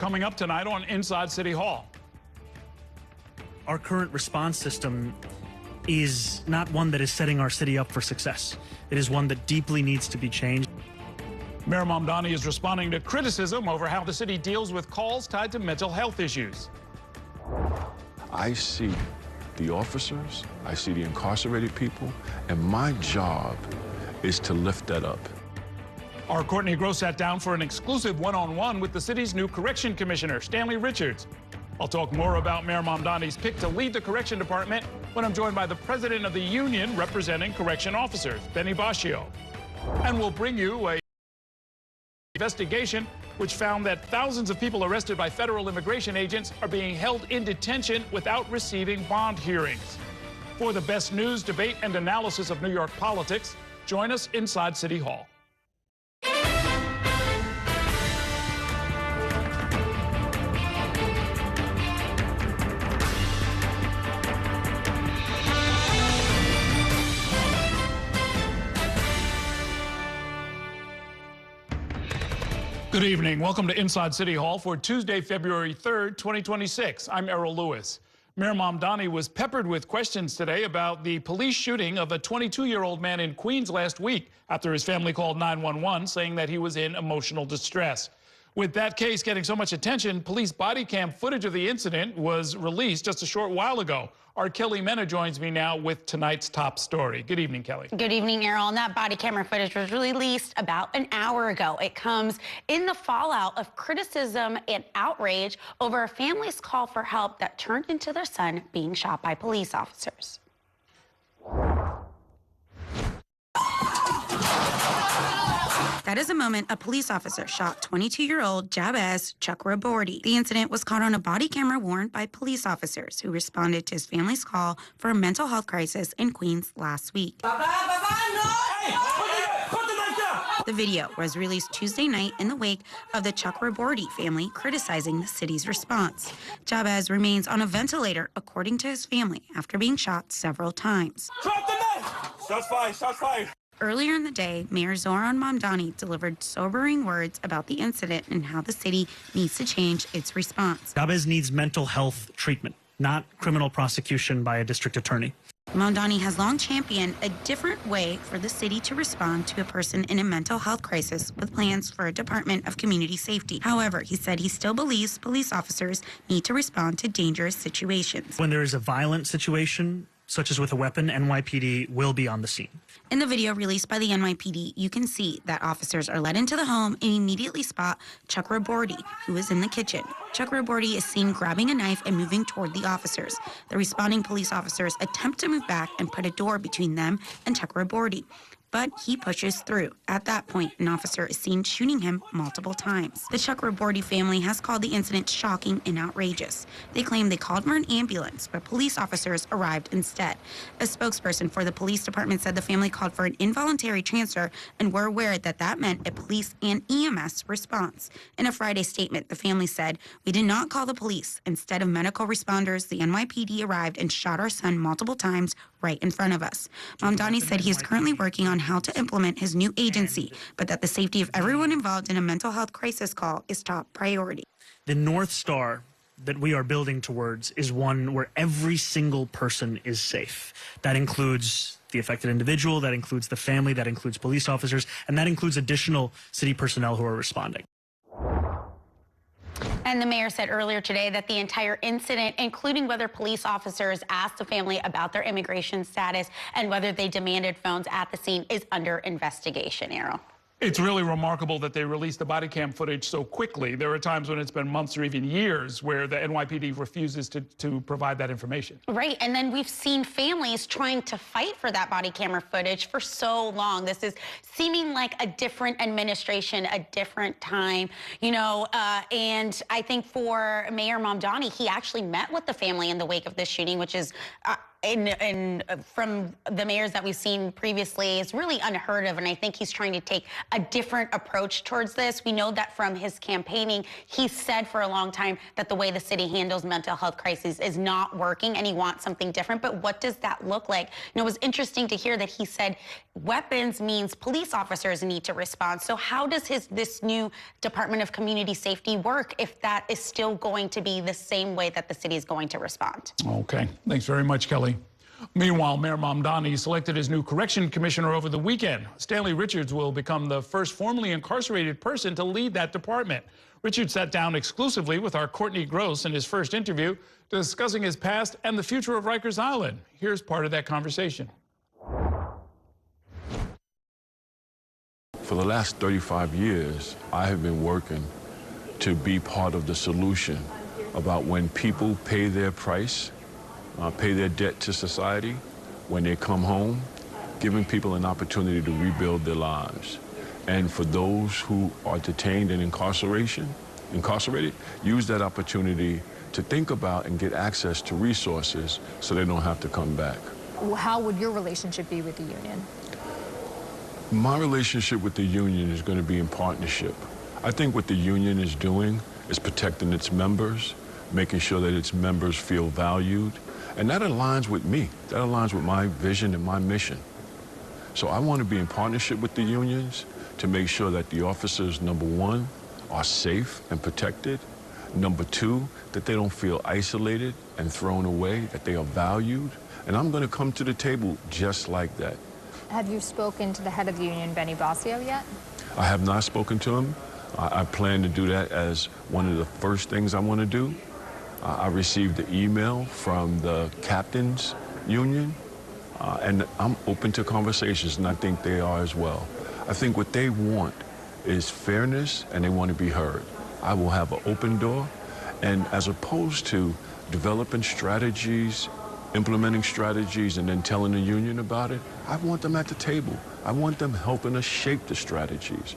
Coming up tonight on Inside City Hall. Our current response system is not one that is setting our city up for success. It is one that deeply needs to be changed. Mayor Mamdani is responding to criticism over how the city deals with calls tied to mental health issues. I see the officers, I see the incarcerated people, and my job is to lift that up. Our Courtney Gross sat down for an exclusive one-on-one with the city's new correction commissioner, Stanley Richards. I'll talk more about Mayor Mamdani's pick to lead the correction department when I'm joined by the president of the union representing correction officers, Benny Bascio. And we'll bring you a investigation which found that thousands of people arrested by federal immigration agents are being held in detention without receiving bond hearings. For the best news, debate, and analysis of New York politics, join us inside City Hall. Good evening. Welcome to Inside City Hall for Tuesday, February 3rd, 2026. I'm Errol Lewis. Mayor Mamdani was peppered with questions today about the police shooting of a 22-year-old man in Queens last week after his family called 911 saying that he was in emotional distress. With that case getting so much attention, police body cam footage of the incident was released just a short while ago. Our Kelly Mena joins me now with tonight's top story. Good evening, Kelly. Good evening, Errol. And that body camera footage was released about an hour ago. It comes in the fallout of criticism and outrage over a family's call for help that turned into their son being shot by police officers. That is a moment a police officer shot 22-year-old Jabez Chakraborty. The incident was caught on a body camera worn by police officers who responded to his family's call for a mental health crisis in Queens last week. The video was released Tuesday night in the wake of the Chakraborty family criticizing the city's response. Jabez remains on a ventilator, according to his family, after being shot several times. Drop the knife! Shots fired, shots fired. Earlier in the day, Mayor Zohran Mamdani delivered sobering words about the incident and how the city needs to change its response. Jabez needs mental health treatment, not criminal prosecution by a district attorney. Mamdani has long championed a different way for the city to respond to a person in a mental health crisis with plans for a Department of Community Safety. However, he said he still believes police officers need to respond to dangerous situations. When there is a violent situation, such as with a weapon, NYPD will be on the scene. In the video released by the NYPD, you can see that officers are led into the home and immediately spot Chakraborty, who is in the kitchen. Chakraborty is seen grabbing a knife and moving toward the officers. The responding police officers attempt to move back and put a door between them and Chakraborty, but he pushes through. At that point, an officer is seen shooting him multiple times. The Chakraborty family has called the incident shocking and outrageous. They claim they called for an ambulance, but police officers arrived instead. A spokesperson for the police department said the family called for an involuntary transfer and were aware that that meant a police and EMS response. In a Friday statement, the family said, "We did not call the police. Instead of medical responders, the NYPD arrived and shot our son multiple times right in front of us." Mamdani said he is currently working on how to implement his new agency, but that the safety of everyone involved in a mental health crisis call is top priority. The North Star that we are building towards is one where every single person is safe. That includes the affected individual, that includes the family, that includes police officers, and that includes additional city personnel who are responding. And the mayor said earlier today that the entire incident, including whether police officers asked the family about their immigration status and whether they demanded phones at the scene, is under investigation, Errol. It's really remarkable that they released the body cam footage so quickly. There are times when it's been months or even years where the NYPD refuses to provide that information. Right, and then we've seen families trying to fight for that body camera footage for so long. This is seeming like a different administration, a different time, you know, and I think for Mayor Mamdani, he actually met with the family in the wake of this shooting, which is from the mayors that we've seen previously is really unheard of, and I think he's trying to take a different approach towards this. We know that from his campaigning, he said for a long time that the way the city handles mental health crises is not working, and he wants something different. But what does that look like? You know, it was interesting to hear that he said weapons means police officers need to respond. So how does this new Department of Community Safety work if that is still going to be the same way that the city is going to respond? Okay, thanks very much, Kelly. Meanwhile, Mayor Mamdani selected his new correction commissioner over the weekend. Stanley Richards will become the first formerly incarcerated person to lead that department. Richards sat down exclusively with our Courtney Gross in his first interview, discussing his past and the future of Rikers Island. Here's part of that conversation. For the last 35 years, I have been working to be part of the solution about when people pay their price, pay their debt to society, when they come home, giving people an opportunity to rebuild their lives. And for those who are detained and incarcerated, use that opportunity to think about and get access to resources so they don't have to come back. How would your relationship be with the union? My relationship with the union is going to be in partnership. I think what the union is doing is protecting its members, making sure that its members feel valued, and that aligns with me. That aligns with my vision and my mission. So I want to be in partnership with the unions to make sure that the officers, number one, are safe and protected. Number two, that they don't feel isolated and thrown away, that they are valued. And I'm going to come to the table just like that. Have you spoken to the head of the union, Benny Basio, yet? I have not spoken to him. I plan to do that as one of the first things I want to do. I received the email from the captains union, and I'm open to conversations, and I think they are as well. I think what they want is fairness, and they want to be heard. I will have an open door, and as opposed to developing strategies, implementing strategies, and then telling the union about it, I want them at the table. I want them helping us shape the strategies.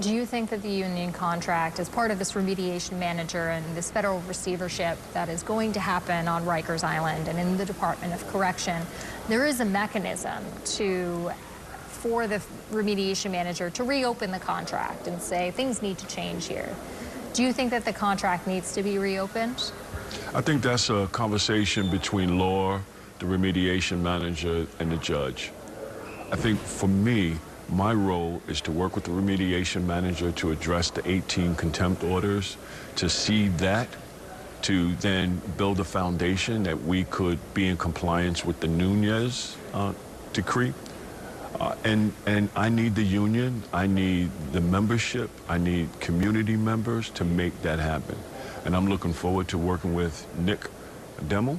Do you think that the union contract, as part of this remediation manager and this federal receivership that is going to happen on Rikers Island and in the Department of Correction, there is a mechanism for the remediation manager to reopen the contract and say things need to change here? Do you think that the contract needs to be reopened? I think that's a conversation between law, the remediation manager, and the judge. I think for me, my role is to work with the remediation manager to address the 18 contempt orders, to see that, to then build a foundation that we could be in compliance with the Nunez decree. And I need the union, I need the membership, I need community members to make that happen. And I'm looking forward to working with Nick Demmel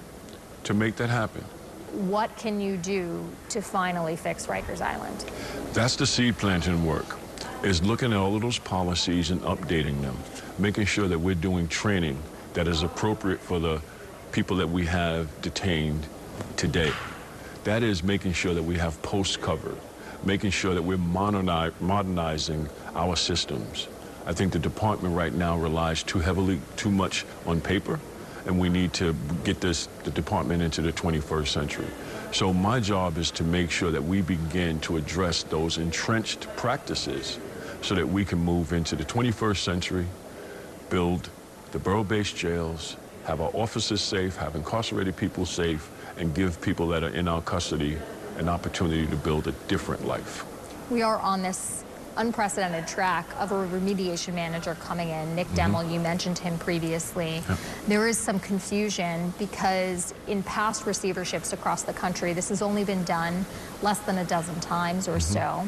to make that happen. What can you do to finally fix Rikers Island? That's the seed planting work, is looking at all of those policies and updating them, making sure that we're doing training that is appropriate for the people that we have detained today. That is making sure that we have posts covered, making sure that we're modernizing our systems. I think the department right now relies too much on paper, and we need to get the department into the 21st century. So my job is to make sure that we begin to address those entrenched practices so that we can move into the 21st century, build the borough-based jails, have our officers safe, have incarcerated people safe, and give people that are in our custody an opportunity to build a different life. We are on this unprecedented track of a remediation manager coming in. Nick Demmel, you mentioned him previously. Yep. There is some confusion because in past receiverships across the country, this has only been done less than a dozen times or so.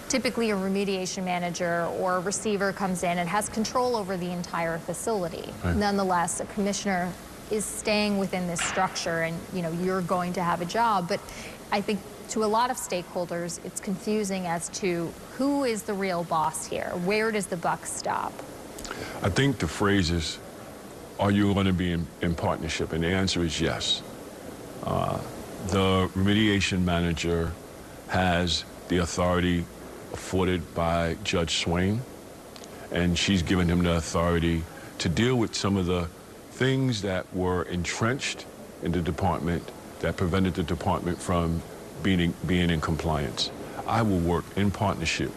Typically, a remediation manager or a receiver comes in and has control over the entire facility. Right. Nonetheless, a commissioner is staying within this structure, and you're going to have a job. But I think to a lot of stakeholders, it's confusing as to who is the real boss here. Where does the buck stop? I think the phrase is, are you going to be in partnership? And the answer is yes. The remediation manager has the authority afforded by Judge Swain, and she's given him the authority to deal with some of the things that were entrenched in the department that prevented the department from being in compliance. I will work in partnership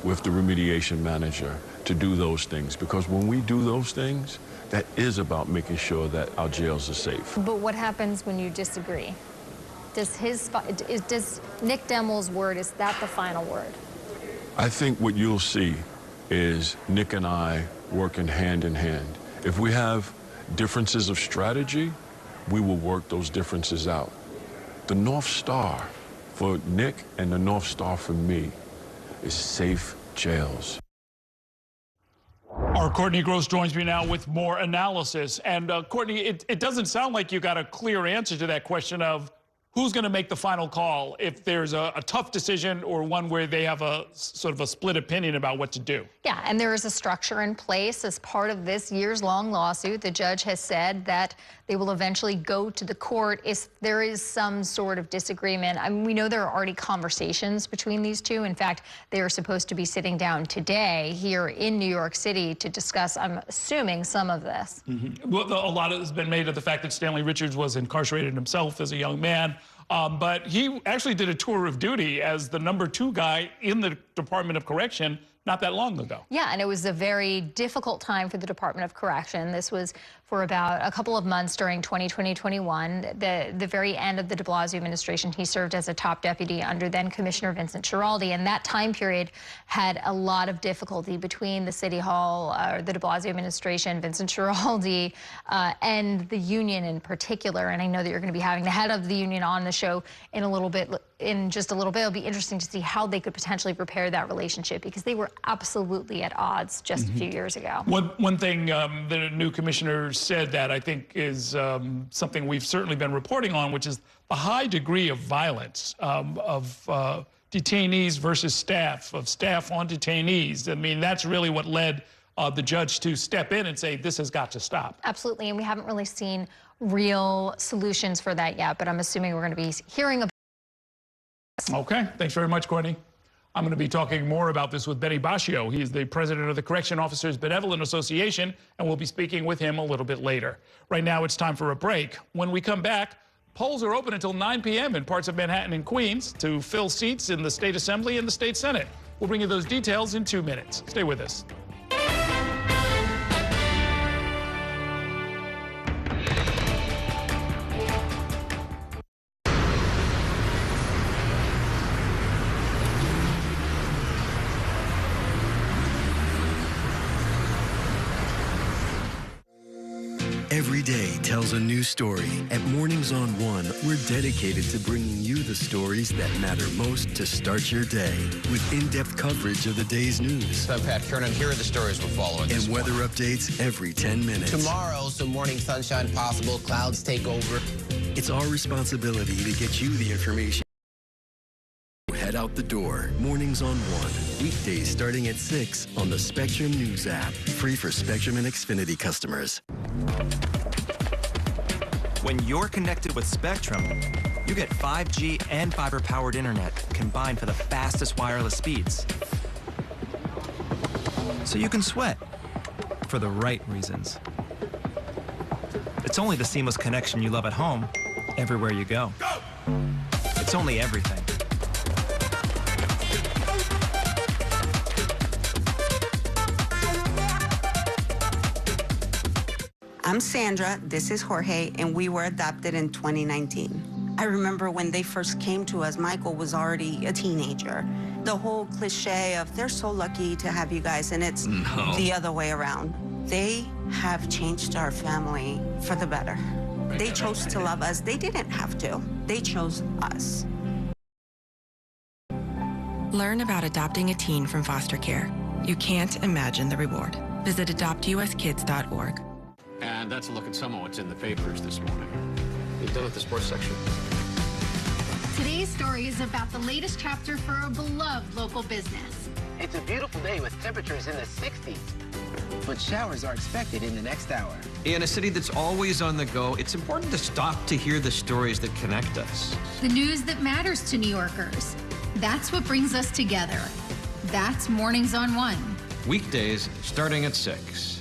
with the remediation manager to do those things, because when we do those things, that is about making sure that our jails are safe. But what happens when you disagree? Does Nick Demel's word, is that the final word? I think what you'll see is Nick and I working hand in hand. If we have differences of strategy, we will work those differences out. The North Star for Nick and the North Star for me is safe jails. Our Courtney Gross joins me now with more analysis. And Courtney, it doesn't sound like you got a clear answer to that question of who's going to make the final call if there's a tough decision or one where they have a sort of a split opinion about what to do. Yeah, and there is a structure in place as part of this years-long lawsuit. The judge has said that they will eventually go to the court if there is some sort of disagreement. I mean, we know there are already conversations between these two. In fact, they are supposed to be sitting down today here in New York City to discuss, I'm assuming, some of this. Well, a lot has been made of the fact that Stanley Richards was incarcerated himself as a young man. But he actually did a tour of duty as the #2 guy in the Department of Correction not that long ago. Yeah, and it was a very difficult time for the Department of Correction. This was for about a couple of months during 2020-21. The very end of the de Blasio administration, he served as a top deputy under then Commissioner Vincent Schiraldi, and that time period had a lot of difficulty between the City Hall, the de Blasio administration, Vincent Schiraldi, and the union in particular. And I know that you're going to be having the head of the union on the show in a little bit. In just a little bit, it'll be interesting to see how they could potentially repair that relationship, because they were absolutely at odds just a few years ago. One thing the new commissioner said that I think is something we've certainly been reporting on, which is the high degree of violence of detainees versus staff, of staff on detainees. I mean, that's really what led the judge to step in and say, this has got to stop. Absolutely, and we haven't really seen real solutions for that yet, but I'm assuming we're going to be hearing about. Okay, thanks very much, Courtney. I'm going to be talking more about this with Benny Bascio. He is the president of the Correction Officers Benevolent Association, and we'll be speaking with him a little bit later. Right now, it's time for a break. When we come back, polls are open until 9 p.m. in parts of Manhattan and Queens to fill seats in the State Assembly and the State Senate. We'll bring you those details in 2 minutes. Stay with us. Every day tells a new story. At Mornings on One, we're dedicated to bringing you the stories that matter most to start your day. With in-depth coverage of the day's news. I'm Pat Kernan. Here are the stories we're following. And weather updates every 10 minutes. Tomorrow, some morning sunshine possible. Clouds take over. It's our responsibility to get you the information. Head out the door. Mornings on One. Weekdays starting at 6 on the Spectrum News app. Free for Spectrum and Xfinity customers. When you're connected with Spectrum, you get 5G and fiber-powered internet combined for the fastest wireless speeds. So you can sweat for the right reasons. It's only the seamless connection you love at home, everywhere you go. It's only everything. I'm Sandra, this is Jorge, and we were adopted in 2019. I remember when they first came to us, Michael was already a teenager. The whole cliche of they're so lucky to have you guys, and it's the other way around. They have changed our family for the better. They chose to love us. They didn't have to. They chose us. Learn about adopting a teen from foster care. You can't imagine the reward. Visit adoptuskids.org. And that's a look at some of what's in the papers this morning. You're done with the sports section. Today's story is about the latest chapter for a beloved local business. It's a beautiful day with temperatures in the 60s, but showers are expected in the next hour. In a city that's always on the go, it's important to stop to hear the stories that connect us. The news that matters to New Yorkers. That's what brings us together. That's Mornings on One. Weekdays starting at 6.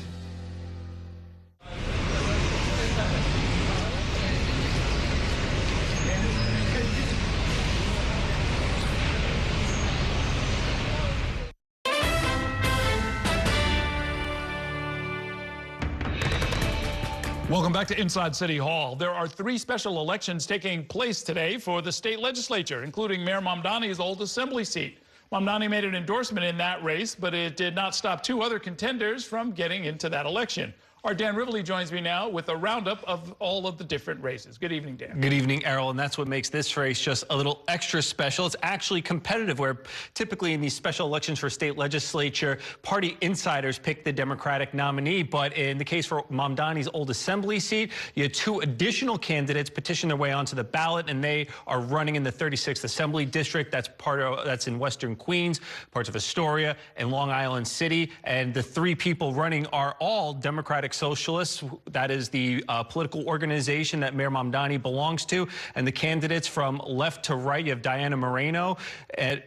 Welcome back to Inside City Hall. There are 3 special elections taking place today for the state legislature, including Mayor Mamdani's old assembly seat. Mamdani made an endorsement in that race, but it did not stop 2 other contenders from getting into that election. Our Dan Rivoli joins me now with a roundup of all of the different races. Good evening, Dan. Good evening, Errol, and that's what makes this race just a little extra special. It's actually competitive, where typically in these special elections for state legislature, party insiders pick the Democratic nominee. But in the case for Mamdani's old assembly seat, you had 2 additional candidates petition their way onto the ballot, and they are running in the 36th Assembly District. That's in Western Queens, parts of Astoria, and Long Island City. And the 3 people running are all Democratic Socialists. That is the political organization that Mayor Mamdani belongs to. And the candidates from left to right, you have Diana Moreno,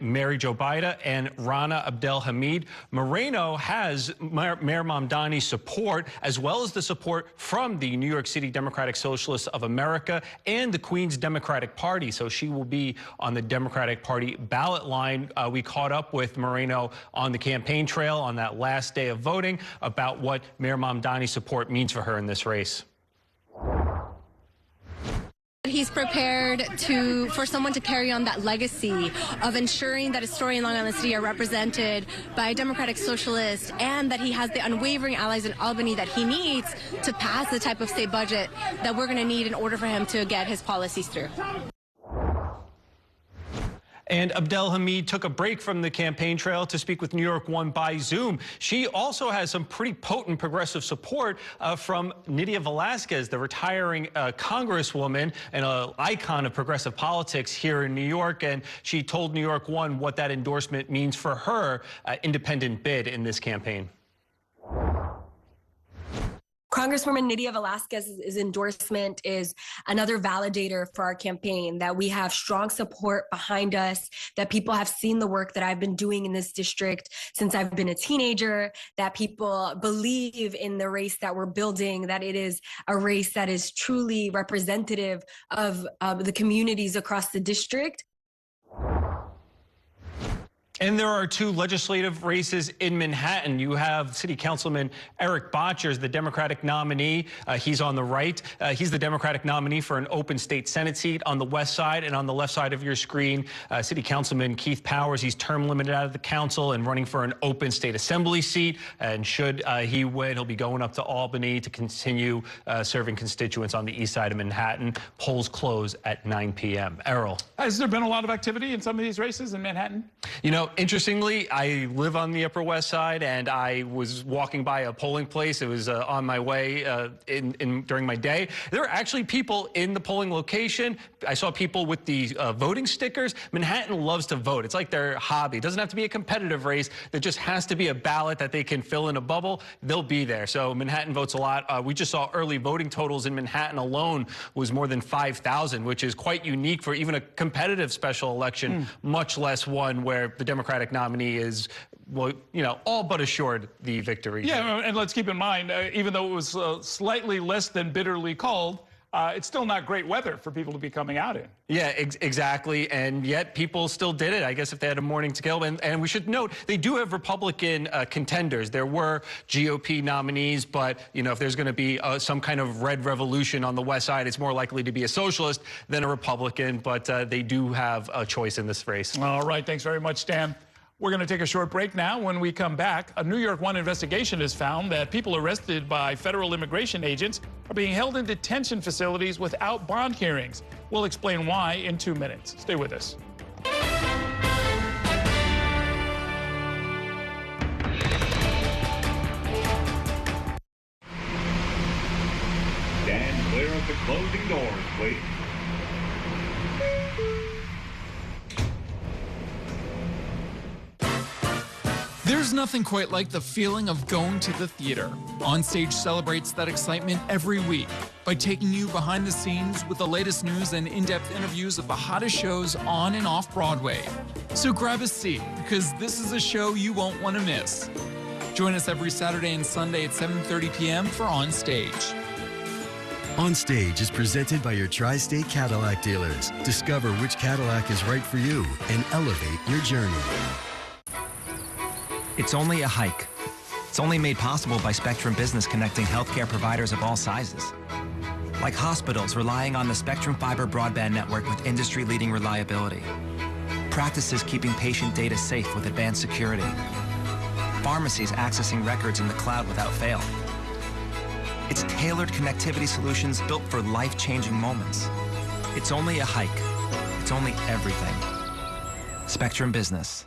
Mary Jo Bida, and Rana Abdelhamid. Moreno has Mayor Mamdani's support, as well as the support from the New York City Democratic Socialists of America and the Queens Democratic Party. So she will be on the Democratic Party ballot line. We caught up with Moreno on the campaign trail on that last day of voting about what Mayor Mamdani's support means for her in this race. He's prepared for someone to carry on that legacy of ensuring that Astoria and Long Island City are represented by a Democratic Socialist, and that he has the unwavering allies in Albany that he needs to pass the type of state budget that we're going to need in order for him to get his policies through. And Abdelhamid took a break from the campaign trail to speak with New York One by Zoom. She also has some pretty potent progressive support from Nydia Velázquez, the retiring congresswoman and an icon of progressive politics here in New York. And she told New York One what that endorsement means for her independent bid in this campaign. Congresswoman Nydia Velázquez's endorsement is another validator for our campaign, that we have strong support behind us, that people have seen the work that I've been doing in this district since I've been a teenager, that people believe in the race that we're building, that it is a race that is truly representative of the communities across the district. And there are 2 legislative races in Manhattan. You have City Councilman Eric Botchers, the Democratic nominee. He's on the right. He's the Democratic nominee for an open state Senate seat on the west side. And on the left side of your screen, City Councilman Keith Powers. He's term limited out of the council and running for an open state assembly seat. And should he win, he'll be going up to Albany to continue serving constituents on the east side of Manhattan. Polls close at 9 p.m. Errol. Has there been a lot of activity in some of these races in Manhattan? You know, interestingly, I live on the Upper West Side, and I was walking by a polling place. It was on my way during my day. There were actually people in the polling location. I saw people with the voting stickers. Manhattan loves to vote. It's like their hobby. It doesn't have to be a competitive race. There just has to be a ballot that they can fill in a bubble. They'll be there. So Manhattan votes a lot. We just saw early voting totals in Manhattan alone was more than 5,000, which is quite unique for even a competitive special election, much less one where the Democratic nominee is, well, you know, all but assured the victory. Yeah, and let's keep in mind, even though it was slightly less than bitterly cold, it's still not great weather for people to be coming out in. Yeah, exactly. And yet people still did it, I guess, if they had a morning to kill. And we should note, they do have Republican contenders. There were GOP nominees, but, you know, if there's going to be some kind of red revolution on the west side, it's more likely to be a socialist than a Republican. But they do have a choice in this race. All right. Thanks very much, Stan. We're going to take a short break now. When we come back, a New York One investigation has found that people arrested by federal immigration agents are being held in detention facilities without bond hearings. We'll explain why in 2 minutes. Stay with us. Stand clear of the closing doors, please. There's nothing quite like the feeling of going to the theater. Onstage celebrates that excitement every week by taking you behind the scenes with the latest news and in-depth interviews of the hottest shows on and off Broadway. So grab a seat, because this is a show you won't want to miss. Join us every Saturday and Sunday at 7:30 p.m. for Onstage. Onstage is presented by your Tri-State Cadillac dealers. Discover which Cadillac is right for you and elevate your journey. It's only a hike. It's only made possible by Spectrum Business connecting healthcare providers of all sizes. Like hospitals relying on the Spectrum Fiber broadband network with industry-leading reliability. Practices keeping patient data safe with advanced security. Pharmacies accessing records in the cloud without fail. It's tailored connectivity solutions built for life-changing moments. It's only a hike. It's only everything. Spectrum Business.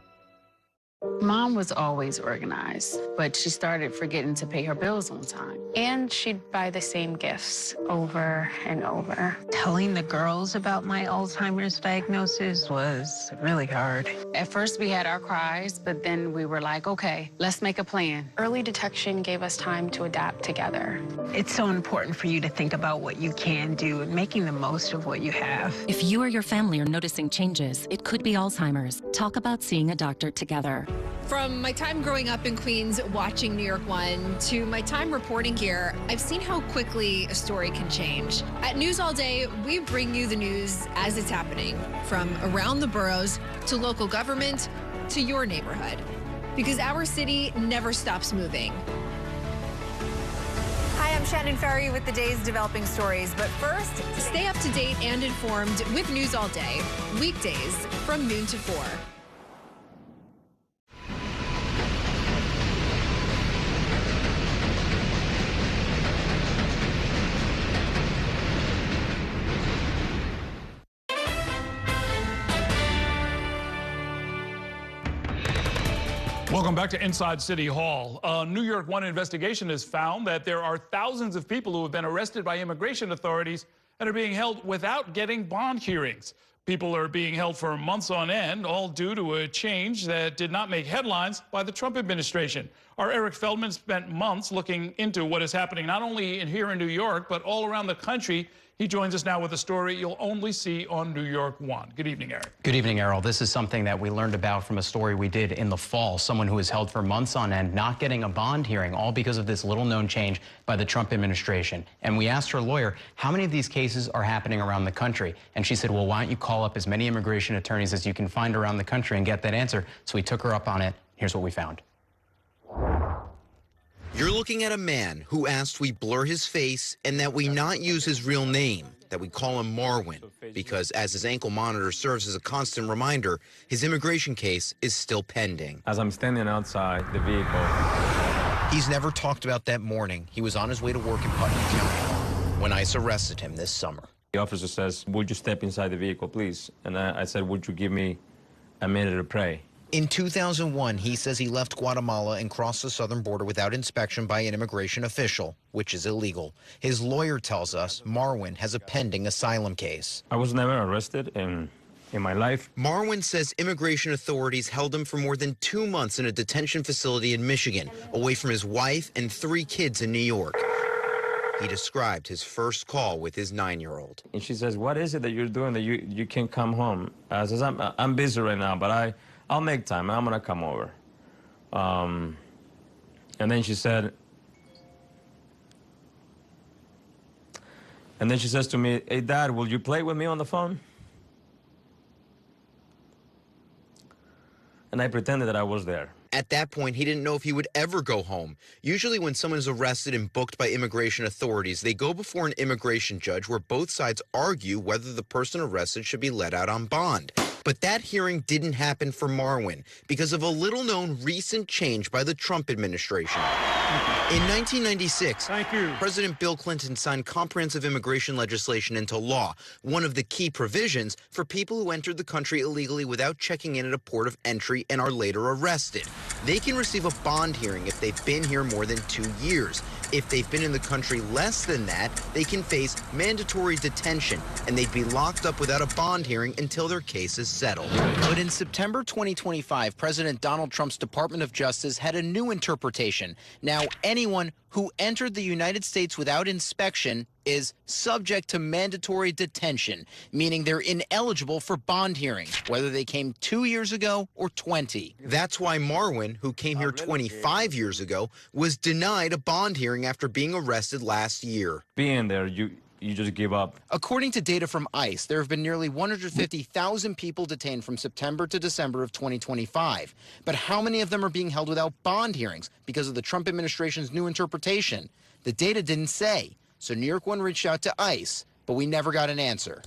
Mom was always organized, but she started forgetting to pay her bills on time. And she'd buy the same gifts over and over. Telling the girls about my Alzheimer's diagnosis was really hard. At first, we had our cries, but then we were like, okay, let's make a plan. Early detection gave us time to adapt together. It's so important for you to think about what you can do and making the most of what you have. If you or your family are noticing changes, it could be Alzheimer's. Talk about seeing a doctor together. From my time growing up in Queens watching New York One to my time reporting here, I've seen how quickly a story can change. At News All Day, we bring you the news as it's happening, from around the boroughs to local government to your neighborhood, because our city never stops moving. Hi, I'm Shannon Ferry with the day's developing stories. But first, stay up to date and informed with News All Day, weekdays from noon to 4. Welcome back to Inside City Hall. A New York One investigation has found that there are thousands of people who have been arrested by immigration authorities and are being held without getting bond hearings. People are being held for months on end, all due to a change that did not make headlines by the Trump administration. Our Eric Feldman spent months looking into what is happening not only here in New York, but all around the country. He joins us now with a story you'll only see on New York One. Good evening, Eric. Good evening, Errol. This is something that we learned about from a story we did in the fall. Someone who was held for months on end, not getting a bond hearing, all because of this little-known change by the Trump administration. And we asked her lawyer, how many of these cases are happening around the country? And she said, well, why don't you call up as many immigration attorneys as you can find around the country and get that answer? So we took her up on it. Here's what we found. You're looking at a man who asked we blur his face and that we not use his real name, that we call him Marwin, because as his ankle monitor serves as a constant reminder, his immigration case is still pending. As I'm standing outside the vehicle. He's never talked about that morning. He was on his way to work in Putnam County when ICE arrested him this summer. The officer says, would you step inside the vehicle, please? And I said, would you give me a minute to pray? In 2001, he says he left Guatemala and crossed the southern border without inspection by an immigration official, which is illegal. His lawyer tells us Marwin has a pending asylum case. I was never arrested in my life. Marwin says immigration authorities held him for more than 2 months in a detention facility in Michigan, away from his wife and 3 kids in New York. He described his first call with his 9-year-old. And she says, what is it that you're doing that you can't come home? I says, I'm busy right now, but I'll make time. I'm going to come over. And then she said, she says to me, hey, Dad, will you play with me on the phone? And I pretended that I was there. At that point, he didn't know if he would ever go home. Usually when someone is arrested and booked by immigration authorities, they go before an immigration judge where both sides argue whether the person arrested should be let out on bond. But that hearing didn't happen for Marwin because of a little-known recent change by the Trump administration. In 1996, President Bill Clinton signed comprehensive immigration legislation into law, one of the key provisions for people who entered the country illegally without checking in at a port of entry and are later arrested. They can receive a bond hearing if they've been here more than 2 years. If they've been in the country less than that, they can face mandatory detention, and they'd be locked up without a bond hearing until their case is settled. But in September 2025, President Donald Trump's Department of Justice had a new interpretation. Now, anyone who entered the United States without inspection is subject to mandatory detention, meaning they're ineligible for bond hearings, whether they came 2 years ago or 20. That's why Marwin, who came here 25 years ago, was denied a bond hearing after being arrested last year. Being there, you just give up. According to data from ICE, there have been nearly 150,000 people detained from September to December of 2025. But how many of them are being held without bond hearings because of the Trump administration's new interpretation? The data didn't say. So New York One reached out to ICE, but we never got an answer.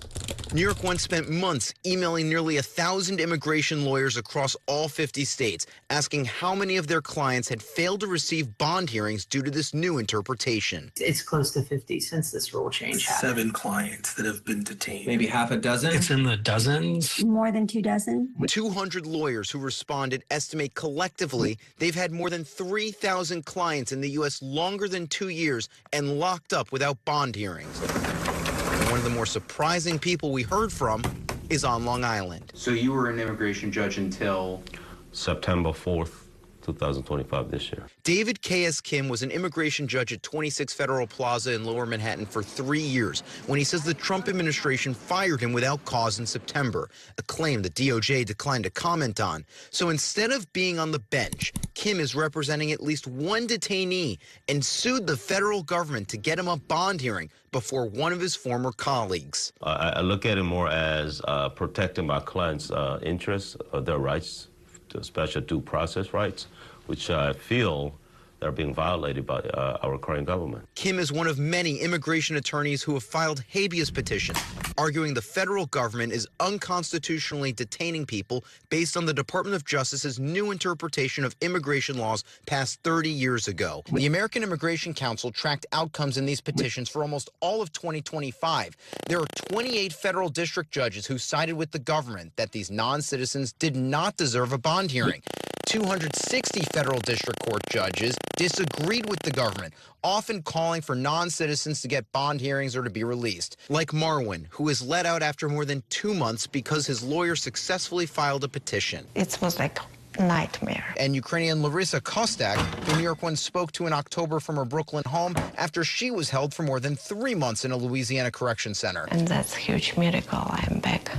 New York One spent months emailing nearly 1,000 immigration lawyers across all 50 states, asking how many of their clients had failed to receive bond hearings due to this new interpretation. It's close to 50 since this rule change happened. 7 clients that have been detained. Maybe half a dozen? It's in the dozens. More than 2 dozen. 200 lawyers who responded estimate collectively they've had more than 3,000 clients in the U.S. longer than 2 years and locked up without bond hearings. And one of the more surprising people we heard from is on Long Island. So you were an immigration judge until September 4th, 2025 this year. David K.S. Kim was an immigration judge at 26 Federal Plaza in Lower Manhattan for 3 years when he says the Trump administration fired him without cause in September, a claim the DOJ declined to comment on. So instead of being on the bench, Kim is representing at least one detainee and sued the federal government to get him a bond hearing before one of his former colleagues. I look at it more as protecting my clients' interests, their rights, special due process rights, which I feel are being violated by our current government. Kim is one of many immigration attorneys who have filed habeas petitions, arguing the federal government is unconstitutionally detaining people based on the Department of Justice's new interpretation of immigration laws passed 30 years ago. The American Immigration Council tracked outcomes in these petitions for almost all of 2025. There are 28 federal district judges who sided with the government that these non-citizens did not deserve a bond hearing. 260 federal district court judges disagreed with the government, often calling for non-citizens to get bond hearings or to be released. Like Marwin, who is let out after more than 2 months because his lawyer successfully filed a petition. It was like a nightmare. And Ukrainian Larissa Kostak, who New York One spoke to in October from her Brooklyn home after she was held for more than 3 months in a Louisiana correction center. And that's a huge miracle. I'm back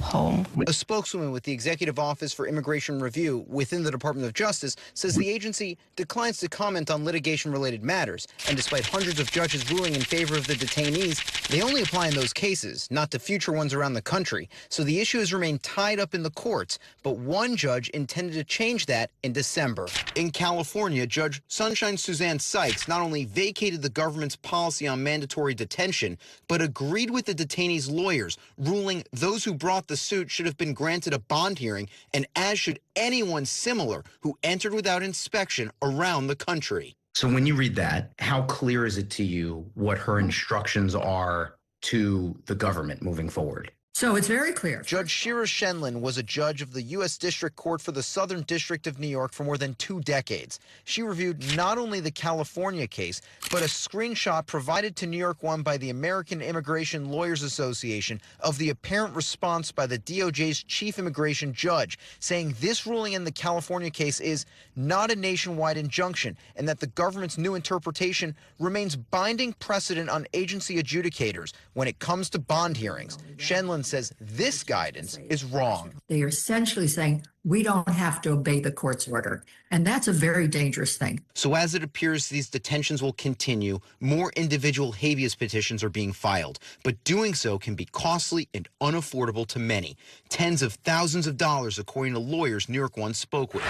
home. A spokeswoman with the Executive Office for Immigration Review within the Department of Justice says the agency declines to comment on litigation-related matters, and despite hundreds of judges ruling in favor of the detainees, they only apply in those cases, not to future ones around the country. So the issue has remained tied up in the courts, but one judge intended to change that in December. In California, Judge Sunshine Suzanne Sykes not only vacated the government's policy on mandatory detention, but agreed with the detainees' lawyers, ruling those who brought the suit should have been granted a bond hearing, and as should anyone similar who entered without inspection around the country. So when you read that, how clear is it to you what her instructions are to the government moving forward? So it's very clear. Judge Shira Shenlin was a judge of the U.S. District Court for the Southern District of New York for more than 2 decades. She reviewed not only the California case, but a screenshot provided to New York One by the American Immigration Lawyers Association of the apparent response by the DOJ's chief immigration judge, saying this ruling in the California case is not a nationwide injunction and that the government's new interpretation remains binding precedent on agency adjudicators when it comes to bond hearings. Shenlin says this guidance is wrong. They are essentially saying we don't have to obey the court's order, and that's a very dangerous thing. So as it appears these detentions will continue, more individual habeas petitions are being filed, but doing so can be costly and unaffordable to many. Tens of thousands of dollars, according to lawyers New York One spoke with.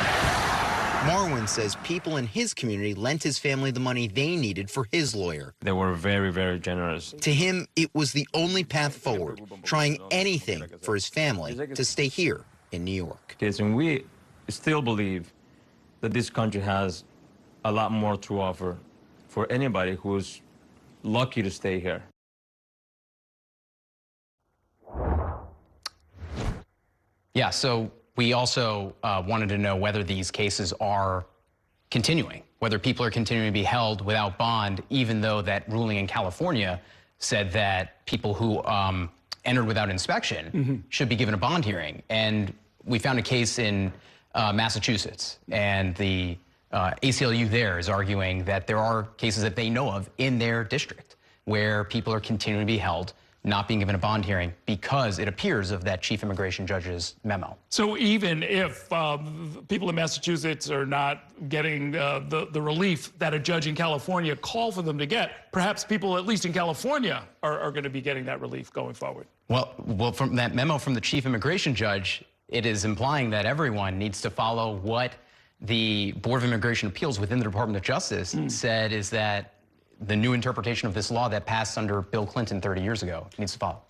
Marwin says people in his community lent his family the money they needed for his lawyer. They were very, very generous. To him, it was the only path forward, trying anything for his family to stay here in New York. And we still believe that this country has a lot more to offer for anybody who's lucky to stay here. Yeah, so we also wanted to know whether these cases are continuing, whether people are continuing to be held without bond, even though that ruling in California said that people who entered without inspection should be given a bond hearing. And we found a case in Massachusetts, and the ACLU there is arguing that there are cases that they know of in their district where people are continuing to be held not being given a bond hearing because it appears of that chief immigration judge's memo. So even if people in Massachusetts are not getting the relief that a judge in California called for them to get, perhaps people, at least in California, are going to be getting that relief going forward. Well, from that memo from the chief immigration judge, it is implying that everyone needs to follow what the Board of Immigration Appeals within the Department of Justice said is that the new interpretation of this law that passed under Bill Clinton 30 years ago needs to follow.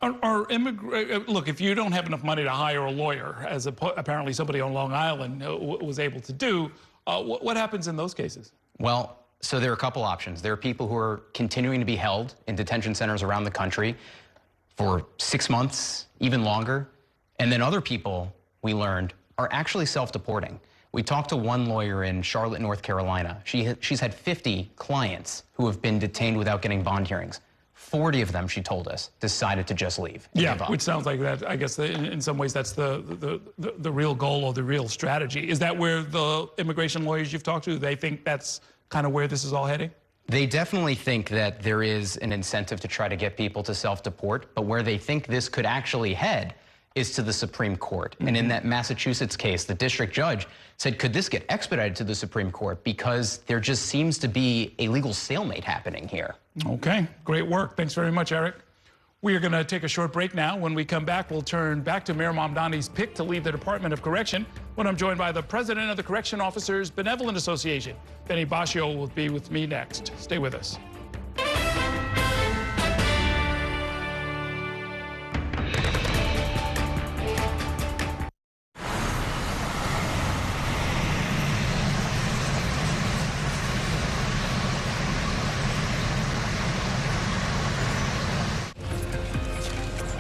Look, if you don't have enough money to hire a lawyer, as apparently somebody on Long Island was able to do, what happens in those cases? Well, so there are a couple options. There are people who are continuing to be held in detention centers around the country for 6 months, even longer. And then other people, we learned, are actually self-deporting. We talked to one lawyer in Charlotte, North Carolina. She's had 50 clients who have been detained without getting bond hearings. 40 of them, she told us, decided to just leave. Yeah, which sounds like that. I guess in some ways that's the real goal or the real strategy. Is that where the immigration lawyers you've talked to, they think that's kind of where this is all heading? They definitely think that there is an incentive to try to get people to self-deport, but where they think this could actually head is to the Supreme Court. And in that Massachusetts case, the district judge said, could this get expedited to the Supreme Court? Because there just seems to be a legal stalemate happening here. Okay, great work. Thanks very much, Eric. We are going to take a short break now. When we come back, we'll turn back to Mayor Mamdani's pick to lead the Department of Correction when I'm joined by the president of the Correction Officers Benevolent Association. Benny Bascio will be with me next. Stay with us.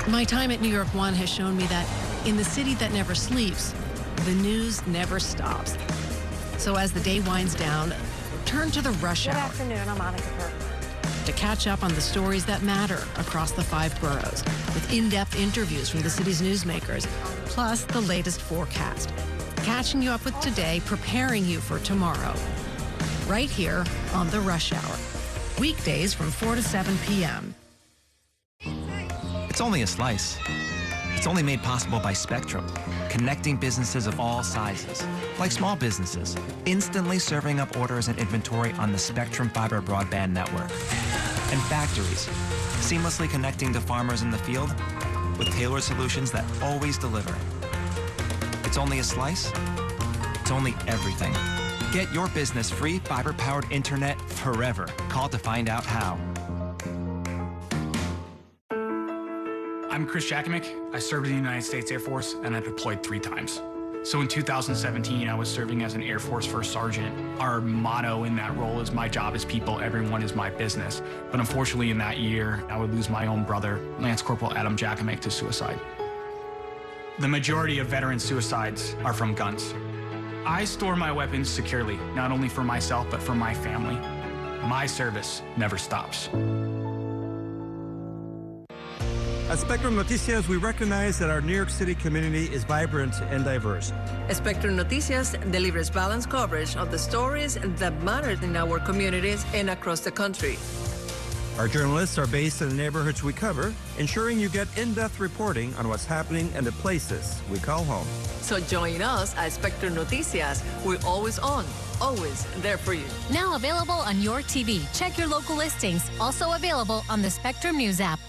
My time at New York One has shown me that in the city that never sleeps, the news never stops. So as the day winds down, turn to the rush hour. Good afternoon, I'm Monica Kirk. To catch up on the stories that matter across the 5 boroughs, with in-depth interviews from the city's newsmakers, plus the latest forecast. Catching you up with today, preparing you for tomorrow. Right here on the Rush Hour. Weekdays from 4 to 7 p.m. It's only a slice. It's only made possible by Spectrum, connecting businesses of all sizes, like small businesses, instantly serving up orders and inventory on the Spectrum Fiber broadband network. And factories, seamlessly connecting to farmers in the field with tailored solutions that always deliver. It's only a slice. It's only everything. Get your business free fiber-powered internet forever. Call to find out how. I'm Chris Jakimick. I served in the United States Air Force and I deployed 3 times. So in 2017, I was serving as an Air Force First Sergeant. Our motto in that role is my job is people, everyone is my business. But unfortunately in that year, I would lose my own brother, Lance Corporal Adam Jakimick, to suicide. The majority of veteran suicides are from guns. I store my weapons securely, not only for myself, but for my family. My service never stops. At Spectrum Noticias, we recognize that our New York City community is vibrant and diverse. Spectrum Noticias delivers balanced coverage of the stories that matter in our communities and across the country. Our journalists are based in the neighborhoods we cover, ensuring you get in-depth reporting on what's happening in the places we call home. So join us at Spectrum Noticias. We're always on, always there for you. Now available on your TV. Check your local listings. Also available on the Spectrum News app.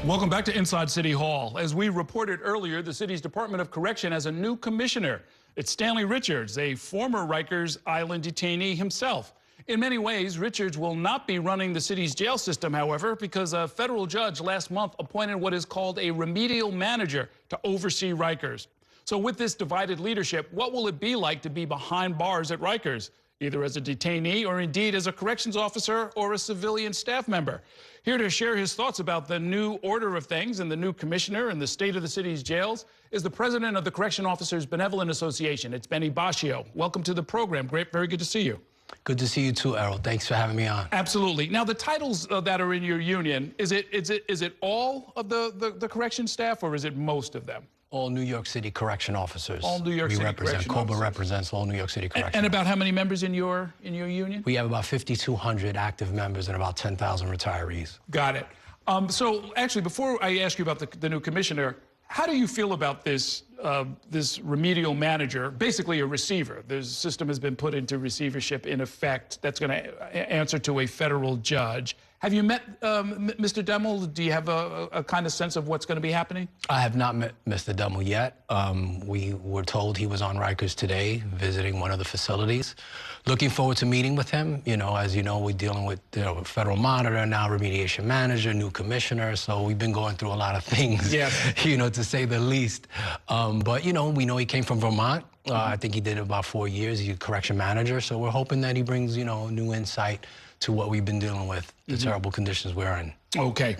Welcome back to Inside City Hall. As we reported earlier, the city's Department of Correction has a new commissioner. It's Stanley Richards, a former Rikers Island detainee himself. In many ways, Richards will not be running the city's jail system, however, because a federal judge last month appointed what is called a remedial manager to oversee Rikers. So with this divided leadership, what will it be like to be behind bars at Rikers, either as a detainee or indeed as a corrections officer or a civilian staff member? Here to share his thoughts about the new order of things and the new commissioner and the state of the city's jails is the president of the Correction Officers Benevolent Association. It's Benny Bascio. Welcome to the program. Great, very good to see you. Good to see you too, Errol. Thanks for having me on. Absolutely. Now, the titles that are in your union, is it all of the correction staff, or is it most of them? All New York City correction officers. All New York City correction COBRA officers. represents all New York City correction. And about how many members in your union? We have about 5,200 active members and about 10,000 retirees. Got it. So actually, before I ask you about the new commissioner, how do you feel about this this remedial manager, basically a receiver? The system has been put into receivership in effect that's going to answer to a federal judge. Have you met Mr. Demmel? Do you have a kind of sense of what's going to be happening? I have not met Mr. Demmel yet. We were told he was on Rikers today, visiting one of the facilities. Looking forward to meeting with him. You know, as you know, we're dealing with federal monitor, now remediation manager, new commissioner. So we've been going through a lot of things, you know, to say the least. But, you know, we know he came from Vermont. I think he did about 4 years. He's a correction manager. So we're hoping that he brings, you know, new insight to what we've been dealing with, the terrible conditions we're in. Okay.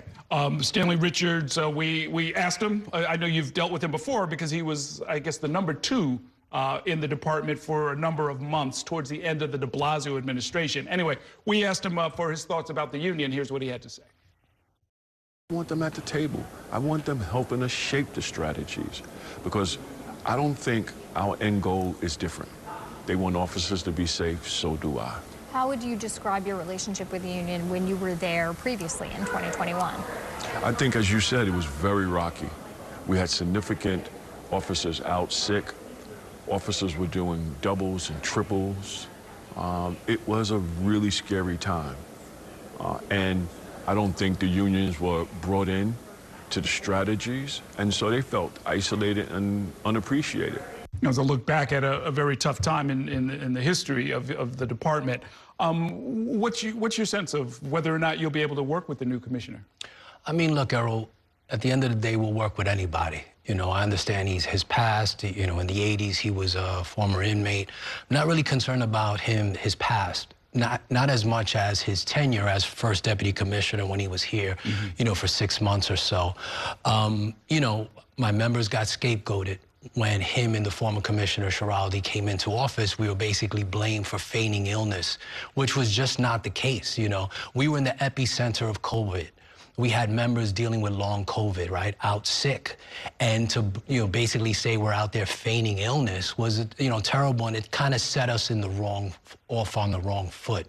Stanley Richards, we asked him. I know you've dealt with him before because he was, I guess, the #2 in the department for a number of months towards the end of the de Blasio administration. Anyway, we asked him for his thoughts about the union. Here's what he had to say. I want them at the table. I want them helping us shape the strategies, because I don't think our end goal is different. They want officers to be safe, so do I. How would you describe your relationship with the union when you were there previously in 2021? I think, as you said, it was very rocky. We had significant officers out sick. Officers were doing doubles and triples. It was a really scary time. And I don't think the unions were brought in to the strategies, and so they felt isolated and unappreciated. As I look back at a very tough time in the history of the department, what's your sense of whether or not you'll be able to work with the new commissioner? I mean, look, Errol, at the end of the day, we'll work with anybody. You know, I understand his past. You know, in the 80s, he was a former inmate. I'm not really concerned about his past. Not as much as his tenure as first deputy commissioner when he was here, you know, for 6 months or so. You know, my members got scapegoated. When him and the former commissioner, Schiraldi, came into office, we were basically blamed for feigning illness, which was just not the case, you know. We were in the epicenter of COVID. We had members dealing with long COVID, right, out sick. And to, you know, basically say we're out there feigning illness was, you know, terrible. And it kind of set us in off on the wrong foot,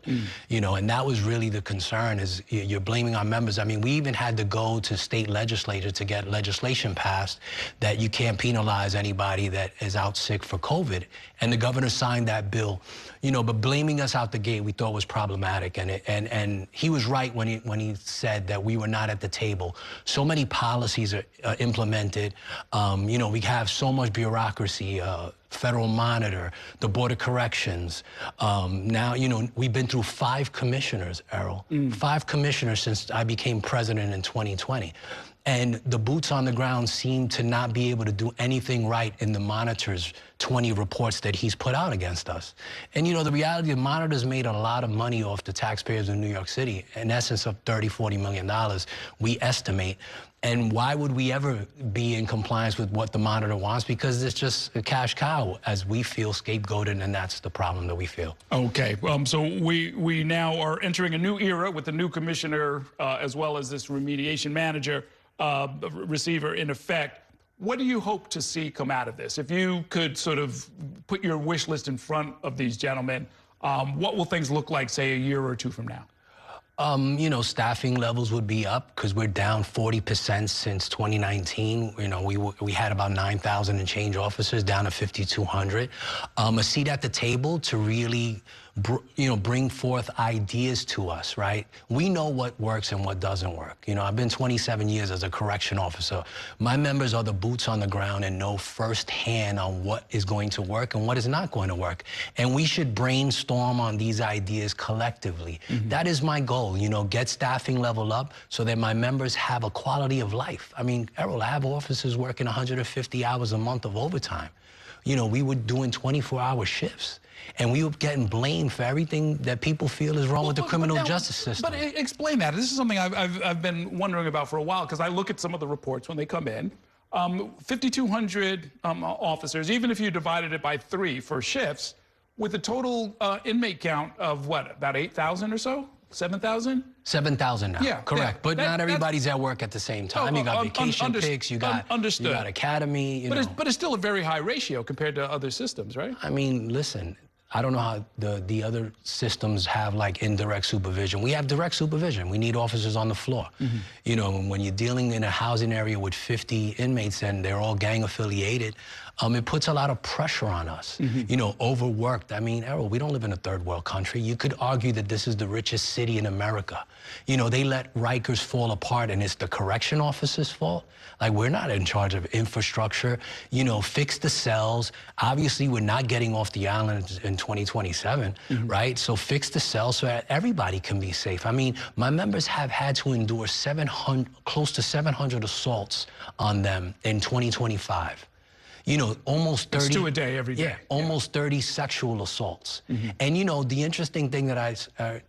you know, and that was really the concern, is you're blaming our members. I mean, we even had to go to state legislature to get legislation passed that you can't penalize anybody that is out sick for COVID. And the governor signed that bill, you know, but blaming us out the gate we thought was problematic. And he was right when he said that we were not at the table. So many policies are implemented. You know, we have so much bureaucracy, federal monitor, the Board of Corrections. Now, you know, we've been through 5 commissioners, Errol. 5 commissioners since I became president in 2020. And the boots on the ground seem to not be able to do anything right in the monitor's 20 reports that he's put out against us. And, you know, the reality, the monitor's made a lot of money off the taxpayers in New York City, in essence of $30–40 million, we estimate. And why would we ever be in compliance with what the monitor wants? Because it's just a cash cow, as we feel scapegoated, and that's the problem that we feel. Okay, so we now are entering a new era with the new commissioner, as well as this remediation manager, receiver in effect. What do you hope to see come out of this? If you could sort of put your wish list in front of these gentlemen, what will things look like, say, a year or 2 from now? You know, staffing levels would be up because we're down 40% since 2019. You know, we had about 9,000 and change officers, down to 5,200. A seat at the table to really, you know, bring forth ideas to us, right? We know what works and what doesn't work. You know, I've been 27 years as a correction officer. My members are the boots on the ground and know firsthand on what is going to work and what is not going to work. And we should brainstorm on these ideas collectively. That is my goal. You know, get staffing level up so that my members have a quality of life. I mean, Errol, I have officers working 150 hours a month of overtime. You know, we were doing 24-hour shifts, and we were getting blamed for everything that people feel is wrong with the criminal justice system. But explain that. This is something I've been wondering about for a while, because I look at some of the reports when they come in. 5,200 officers, even if you divided it by 3 for shifts, with a total inmate count of what, about 8,000 or so? 7,000? 7,000 now. Yeah, correct. yeah. But not everybody's at work at the same time. You got vacation picks, you got academy. You know. But it's still a very high ratio compared to other systems, right? I mean, listen, I don't know how the other systems have like indirect supervision. We have direct supervision. We need officers on the floor. You know, when you're dealing in a housing area with 50 inmates and they're all gang affiliated, it puts a lot of pressure on us. You know, overworked. I mean, Errol, we don't live in a third world country. You could argue that this is the richest city in America. You know, they let Rikers fall apart and it's the correction officers' fault. Like, we're not in charge of infrastructure. You know, fix the cells. Obviously, we're not getting off the island in 2027, right? So fix the cells so that everybody can be safe. I mean, my members have had to endure close to 700 assaults on them in 2025. You know, almost 30. It's 2 a day every day. Yeah, almost 30 sexual assaults. And, you know, the interesting thing that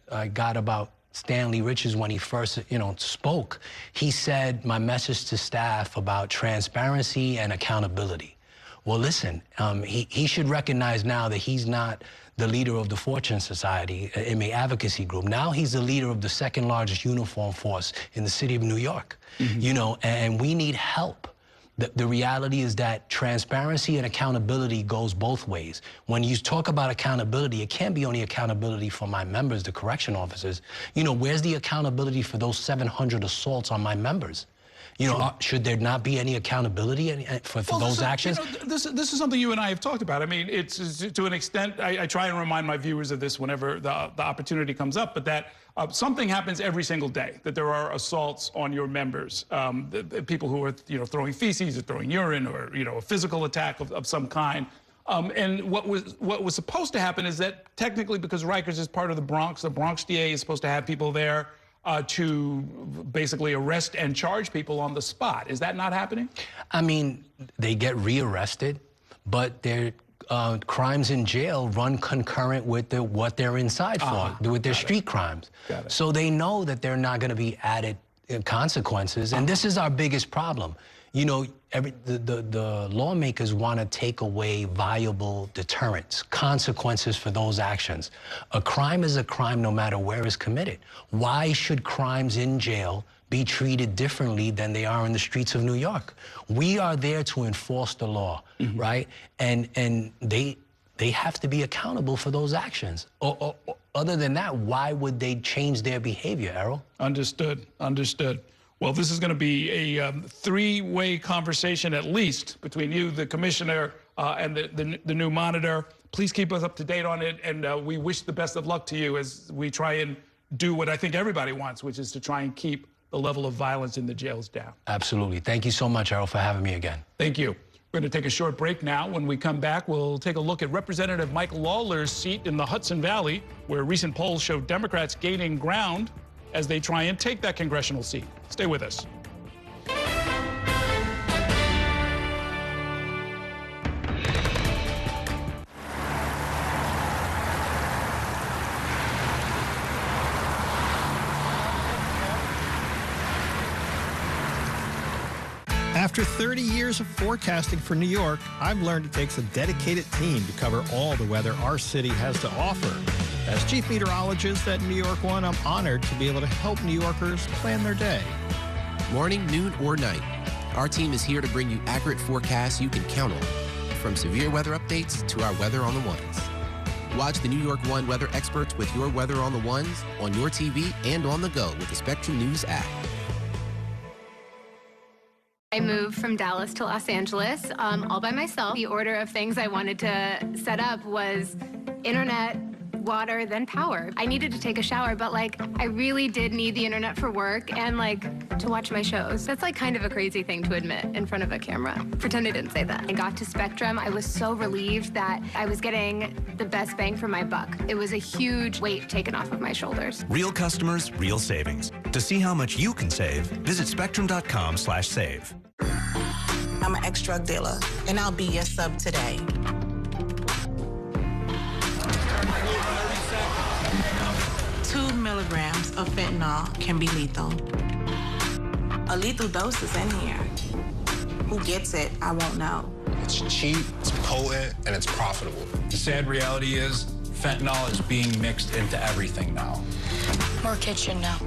I got about Stanley Richards when he first, you know, spoke, he said, my message to staff about transparency and accountability. Well, listen, he should recognize now that he's not the leader of the Fortune Society, inmate advocacy group. Now he's the leader of the second largest uniform force in the city of New York. You know, and we need help. The reality is that transparency and accountability goes both ways. When you talk about accountability, it can't be only accountability for my members, the correction officers. You know, where's the accountability for those 700 assaults on my members? You know, should there not be any accountability for those actions? You know, this is something you and I have talked about. I mean, it's to an extent, I try and remind my viewers of this whenever the opportunity comes up, but that something happens every single day, that there are assaults on your members, the people who are, you know, throwing feces or throwing urine or, you know, a physical attack of some kind. And what was supposed to happen is that technically, because Rikers is part of the Bronx DA is supposed to have people there to basically arrest and charge people on the spot. Is that not happening? I mean, they get rearrested, but their crimes in jail run concurrent with what they're inside for, with their street crimes. So they know that they're not going to be added consequences, and this is our biggest problem. You know, the lawmakers want to take away viable deterrents, consequences for those actions. A crime is a crime no matter where it's committed. Why should crimes in jail be treated differently than they are in the streets of New York? We are there to enforce the law, right? And they have to be accountable for those actions. Or other than that, why would they change their behavior, Errol? Understood, understood. Well, this is going to be a three-way conversation at least between you, the commissioner, and the new monitor. Please keep us up to date on it, and we wish the best of luck to you as we try and do what I think everybody wants, which is to try and keep the level of violence in the jails down. Absolutely. Thank you so much, Errol, for having me again. Thank you. We're going to take a short break now. When we come back, we'll take a look at Representative Mike Lawler's seat in the Hudson Valley, where recent polls show Democrats gaining ground as they try and take that congressional seat. Stay with us. After 30 years of forecasting for New York, I've learned it takes a dedicated team to cover all the weather our city has to offer. As chief meteorologist at New York One, I'm honored to be able to help New Yorkers plan their day. Morning, noon, or night, our team is here to bring you accurate forecasts you can count on, from severe weather updates to our weather on the ones. Watch the New York One weather experts with your weather on the ones, on your TV, and on the go with the Spectrum News app. I moved from Dallas to Los Angeles all by myself. The order of things I wanted to set up was internet, water, then power. I needed to take a shower, but like I really did need the internet for work and like to watch my shows. That's like kind of a crazy thing to admit in front of a camera. Pretend I didn't say that. I got to Spectrum. I was so relieved that I was getting the best bang for my buck. It was a huge weight taken off of my shoulders. Real customers, real savings. To see how much you can save, visit spectrum.com/save. I'm an ex-drug dealer, and I'll be your sub today. 2 milligrams of fentanyl can be lethal. A lethal dose is in here. Who gets it, I won't know. It's cheap, it's potent, and it's profitable. The sad reality is fentanyl is being mixed into everything now. More kitchen now.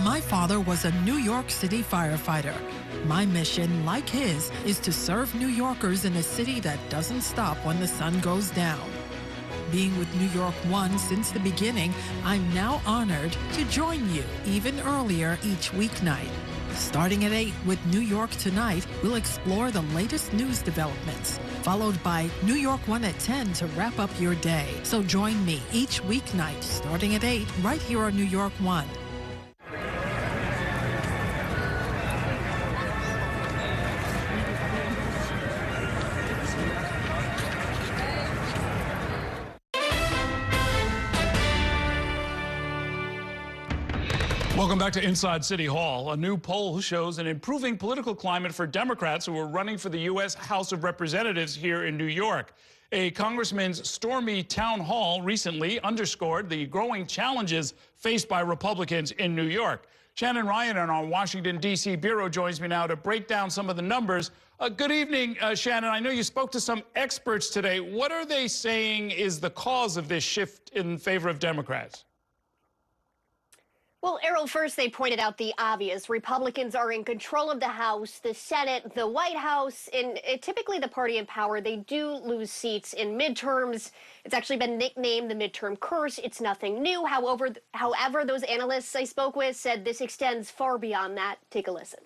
My father was a New York City firefighter. My mission, like his, is to serve New Yorkers in a city that doesn't stop when the sun goes down. Being with New York One since the beginning, I'm now honored to join you even earlier each weeknight. Starting at 8 with New York Tonight, we'll explore the latest news developments, followed by New York One at 10 to wrap up your day. So join me each weeknight starting at 8 right here on New York One. Welcome back to Inside City Hall. A new poll shows an improving political climate for Democrats who are running for the U.S. House of Representatives here in New York. A congressman's stormy town hall recently underscored the growing challenges faced by Republicans in New York. Shannon Ryan on our Washington, D.C. bureau joins me now to break down some of the numbers. Good evening, Shannon. I know you spoke to some experts today. What are they saying is the cause of this shift in favor of Democrats? Well, Errol, first they pointed out the obvious. Republicans are in control of the House, the Senate, the White House, and typically the party in power, they do lose seats in midterms. It's actually been nicknamed the midterm curse. It's nothing new. However, those analysts I spoke with said this extends far beyond that. Take a listen.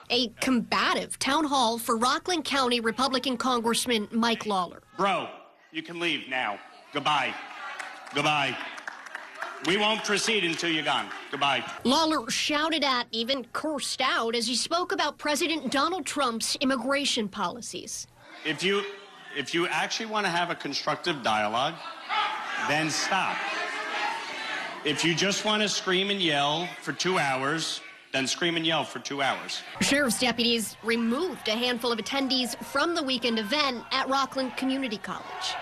A combative town hall for Rockland County Republican Congressman Mike Lawler. Bro, you can leave now. Goodbye. Goodbye. We won't proceed until you're gone. Goodbye. Lawler shouted at, even cursed out, as he spoke about President Donald Trump's immigration policies. If you actually want to have a constructive dialogue, then stop. If you just want to scream and yell for 2 hours, then scream and yell for 2 hours. Sheriff's deputies removed a handful of attendees from the weekend event at Rockland Community College.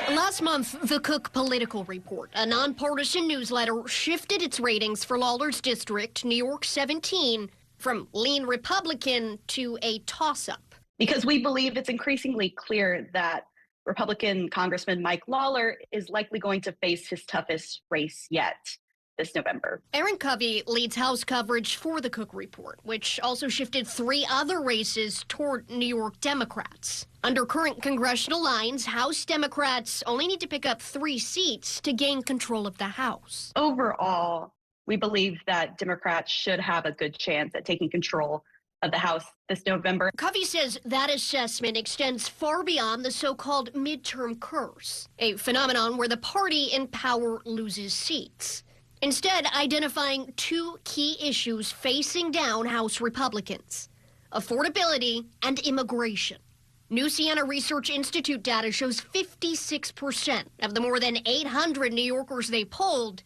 Last month, the Cook Political Report, a nonpartisan newsletter, shifted its ratings for Lawler's district, New York 17, from lean Republican to a toss-up. Because we believe it's increasingly clear that Republican Congressman Mike Lawler is likely going to face his toughest race yet this November. Aaron Covey leads House coverage for the Cook Report, which also shifted 3 other races toward New York Democrats. Under current congressional lines, House Democrats only need to pick up 3 seats to gain control of the House. Overall, we believe that Democrats should have a good chance at taking control of the House this November. Covey says that assessment extends far beyond the so-called midterm curse, a phenomenon where the party in power loses seats. Instead, identifying 2 key issues facing down House Republicans: affordability and immigration. New Siena Research Institute data shows 56% of the more than 800 New Yorkers they polled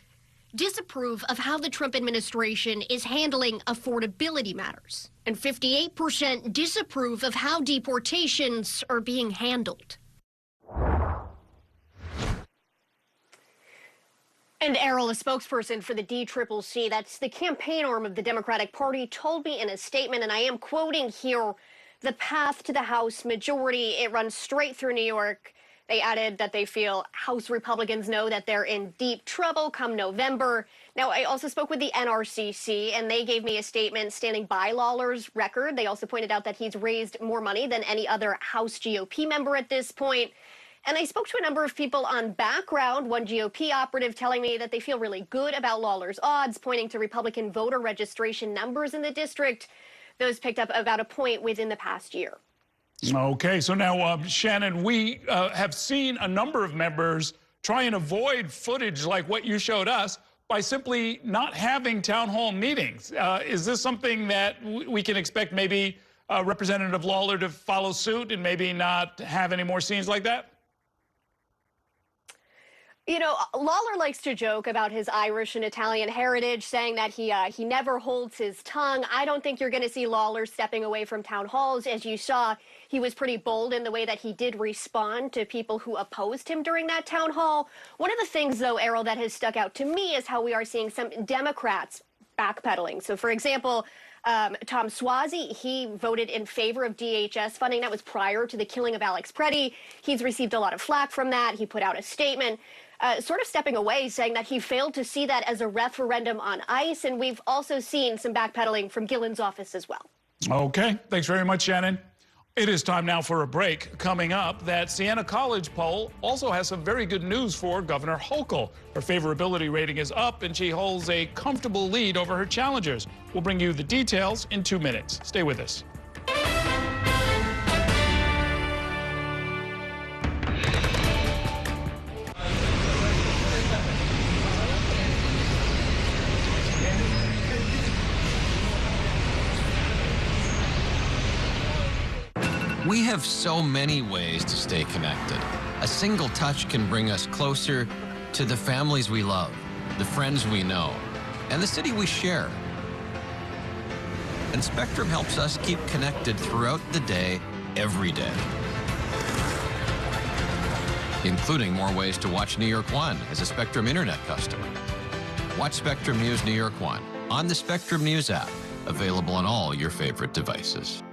disapprove of how the Trump administration is handling affordability matters, and 58% disapprove of how deportations are being handled. And Errol, a spokesperson for the DCCC, that's the campaign arm of the Democratic Party, told me in a statement, and I am quoting here, the path to the House majority, it runs straight through New York. They added that they feel House Republicans know that they're in deep trouble come November. Now, I also spoke with the NRCC, and they gave me a statement standing by Lawler's record. They also pointed out that he's raised more money than any other House GOP member at this point. And I spoke to a number of people on background, one GOP operative telling me that they feel really good about Lawler's odds, pointing to Republican voter registration numbers in the district. Those picked up about a point within the past year. Okay, so now, Shannon, we have seen a number of members try and avoid footage like what you showed us by simply not having town hall meetings. Is this something that we can expect maybe Representative Lawler to follow suit and maybe not have any more scenes like that? You know, Lawler likes to joke about his Irish and Italian heritage, saying that he never holds his tongue. I don't think you're going to see Lawler stepping away from town halls. As you saw, he was pretty bold in the way that he did respond to people who opposed him during that town hall. One of the things, though, Errol, that has stuck out to me is how we are seeing some Democrats backpedaling. So, for example, Tom Suozzi, he voted in favor of DHS funding. That was prior to the killing of Alex Preddy. He's received a lot of flack from that. He put out a statement sort of stepping away, saying that he failed to see that as a referendum on ICE. And we've also seen some backpedaling from Gillen's office as well. Okay. Thanks very much, Shannon. It is time now for a break. Coming up, that Siena College poll also has some very good news for Governor Hokul. Her favorability rating is up, and she holds a comfortable lead over her challengers. We'll bring you the details in 2 minutes. Stay with us. We have so many ways to stay connected. A single touch can bring us closer to the families we love, the friends we know, and the city we share. And Spectrum helps us keep connected throughout the day, every day. Including more ways to watch New York One as a Spectrum Internet customer. Watch Spectrum News New York One on the Spectrum News app, available on all your favorite devices.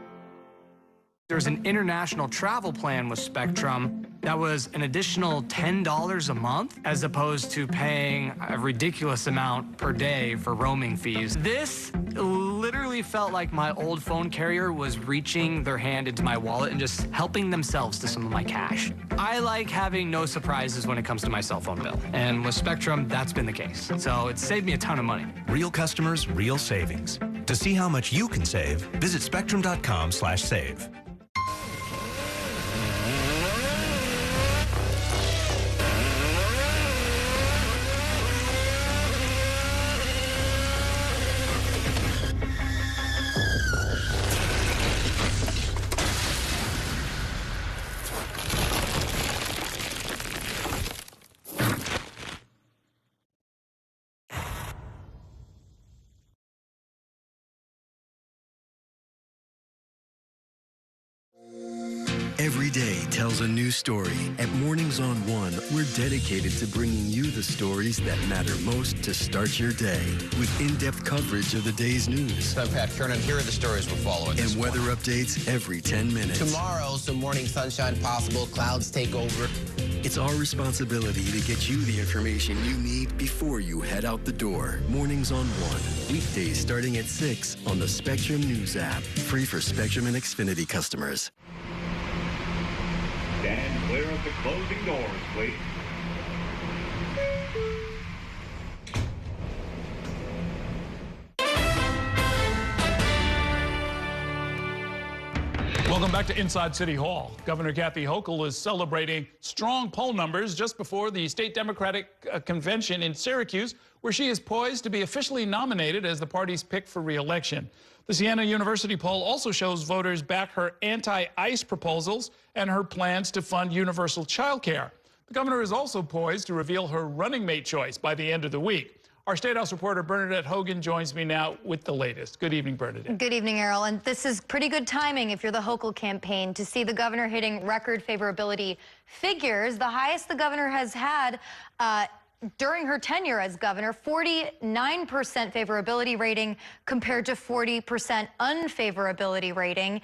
There's an international travel plan with Spectrum that was an additional $10 a month, as opposed to paying a ridiculous amount per day for roaming fees. This literally felt like my old phone carrier was reaching their hand into my wallet and just helping themselves to some of my cash. I like having no surprises when it comes to my cell phone bill. And with Spectrum, that's been the case. So it saved me a ton of money. Real customers, real savings. To see how much you can save, visit spectrum.com/save. Every day tells a new story. At Mornings on One, we're dedicated to bringing you the stories that matter most to start your day, with in-depth coverage of the day's news. I'm Pat Kernan. Here are the stories we're following. And weather updates every 10 minutes. Tomorrow, some morning sunshine possible. Clouds take over. It's our responsibility to get you the information you need before you head out the door. Mornings on One. Weekdays starting at 6 on the Spectrum News app. Free for Spectrum and Xfinity customers. Stand clear of the closing doors, please. Welcome back to Inside City Hall. Governor Kathy Hochul is celebrating strong poll numbers just before the state Democratic convention in Syracuse, where she is poised to be officially nominated as the party's pick for re-election. The Siena University poll also shows voters back her anti-ICE proposals and her plans to fund universal child care. The governor is also poised to reveal her running mate choice by the end of the week. Our State House reporter Bernadette Hogan joins me now with the latest. Good evening, Bernadette. Good evening, Errol. And this is pretty good timing if you're the Hokul campaign to see the governor hitting record favorability figures, the highest the governor has had during her tenure as governor. 49% favorability rating compared to 40% unfavorability rating.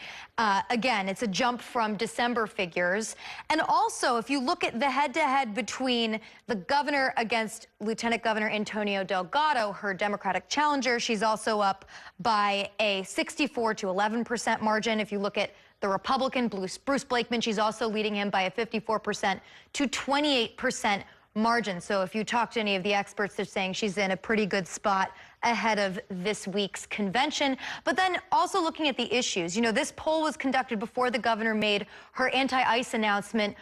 Again, it's a jump from December figures. And also, if you look at the head-to-head between the governor against Lieutenant Governor Antonio Delgado, her Democratic challenger, she's also up by a 64 to 11% margin. If you look at the Republican, Bruce Blakeman, she's also leading him by a 54% to 28% margin. So if you talk to any of the experts, they're saying she's in a pretty good spot ahead of this week's convention. But then also looking at the issues, you know, this poll was conducted before the governor made her anti-ICE announcement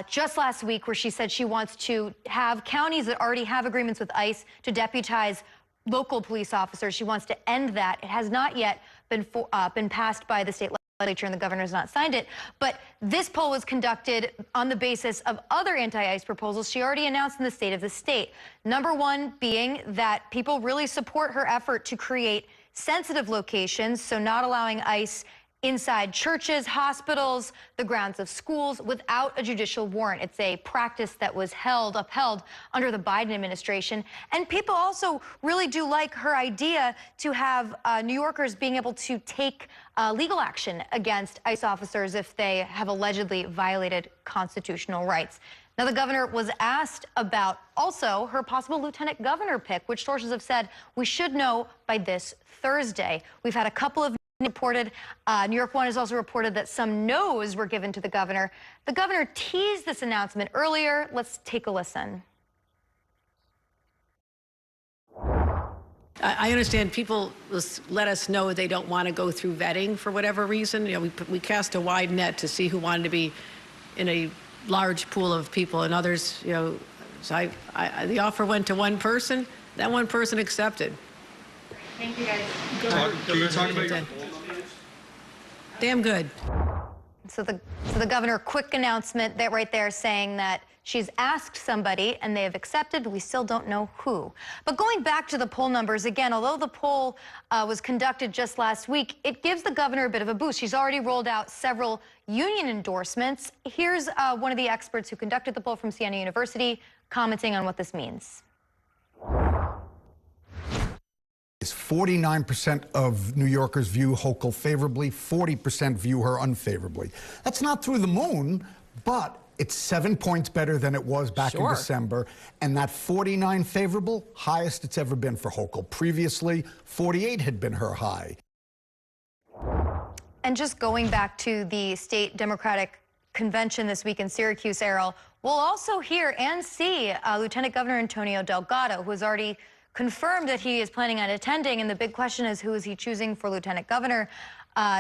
just last week, where she said she wants to have counties that already have agreements with ICE to deputize local police officers. She wants to end that. It has not yet been passed by the state legislature and the governor's not signed it. But this poll was conducted on the basis of other anti-ICE proposals she already announced in the State of the State. Number one being that people really support her effort to create sensitive locations, so not allowing ICE inside churches, hospitals, the grounds of schools without a judicial warrant. It's a practice that was upheld under the Biden administration. And people also really do like her idea to have New Yorkers being able to take legal action against ICE officers if they have allegedly violated constitutional rights. Now, the governor was asked about also her possible lieutenant governor pick, which sources have said we should know by this Thursday. We've had a couple of reported. New York One has also reported that some no's were given to the governor. The governor teased this announcement earlier. Let's take a listen. I understand people let us know they don't want to go through vetting for whatever reason. You know, we cast a wide net to see who wanted to be in a large pool of people, and others, you know, so the offer went to one person. That one person accepted. Thank you, guys. Can you talk about damn good. So the governor, quick announcement that right there saying that she's asked somebody and they have accepted, but we still don't know who. But going back to the poll numbers again, although the poll was conducted just last week, it gives the governor a bit of a boost. She's already rolled out several union endorsements. Here's one of the experts who conducted the poll from Siena University commenting on what this means. 49% of New Yorkers view Hokul favorably, 40% view her unfavorably. That's not through the moon, but it's 7 points better than it was back in December. And that 49 favorable, highest it's ever been for Hokul. Previously, 48 had been her high. And just going back to the state Democratic convention this week in Syracuse, Errol, we'll also hear and see Lieutenant Governor Antonio Delgado, who has already confirmed that he is planning on attending, and the big question is who is he choosing for lieutenant governor.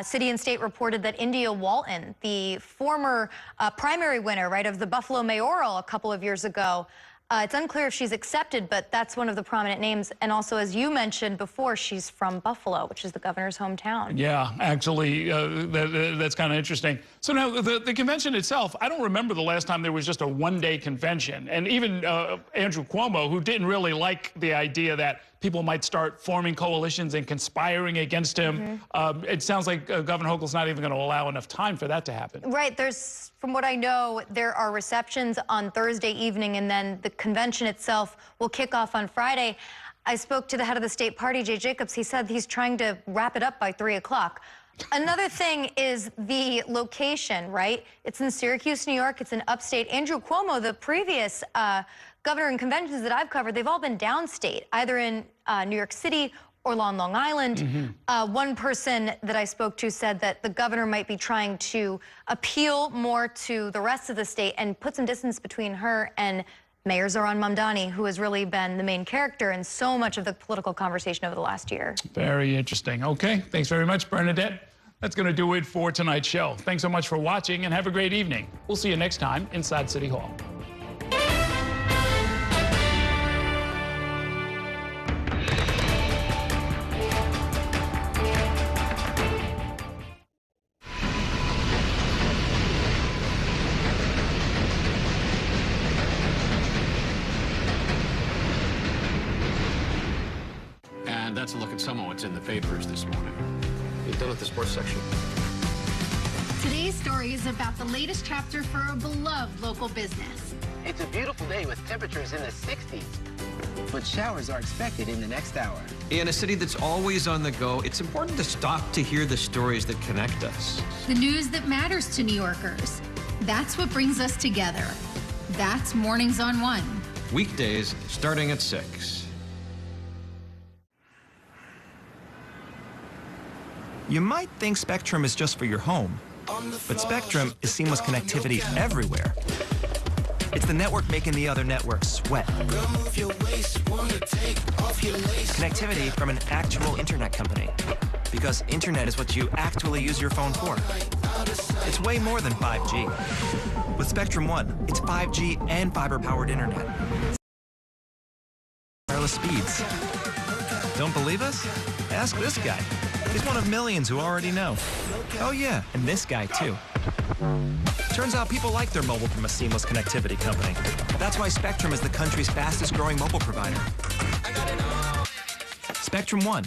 City and State reported that India Walton, the former primary winner, right, of the Buffalo mayoral a couple of years ago, it's unclear if she's accepted, but that's one of the prominent names. And also, as you mentioned before, she's from Buffalo, which is the governor's hometown. Yeah, actually, that's kind of interesting. So now, the convention itself, I don't remember the last time there was just a one-day convention. And even Andrew Cuomo, who didn't really like the idea that people might start forming coalitions and conspiring against him. It sounds like Governor Hochul's not even going to allow enough time for that to happen. Right. From what I know, there are receptions on Thursday evening, and then the convention itself will kick off on Friday. I spoke to the head of the state party, Jay Jacobs. He said he's trying to wrap it up by 3 o'clock. Another thing is the location, right? It's in Syracuse, New York. It's in upstate. Andrew Cuomo, the previous governor and conventions that I've covered, they've all been downstate, either in New York City or on Long Island. One person that I spoke to said that the governor might be trying to appeal more to the rest of the state and put some distance between her and Mayor Zohran Mamdani, who has really been the main character in so much of the political conversation over the last year. Very interesting. Okay, thanks very much, Bernadette. That's going to do it for tonight's show. Thanks so much for watching, and have a great evening. We'll see you next time inside City Hall. And that's a look at some of what's in the papers this morning. You done with the sports section? Today's story is about the latest chapter for a beloved local business. It's a beautiful day with temperatures in the 60s, but showers are expected in the next hour. In a city that's always on the go, it's important to stop to hear the stories that connect us. The news that matters to New Yorkers. That's what brings us together. That's Mornings on One. Weekdays starting at 6. You might think Spectrum is just for your home, but Spectrum is seamless connectivity everywhere. It's the network making the other networks sweat. Connectivity from an actual internet company, because internet is what you actually use your phone for. It's way more than 5G. With Spectrum One, it's 5G and fiber-powered internet. Wireless speeds. Don't believe us? Ask this guy. He's one of millions who already know. Oh yeah, and this guy too. Turns out people like their mobile from a seamless connectivity company. That's why Spectrum is the country's fastest growing mobile provider. Spectrum One.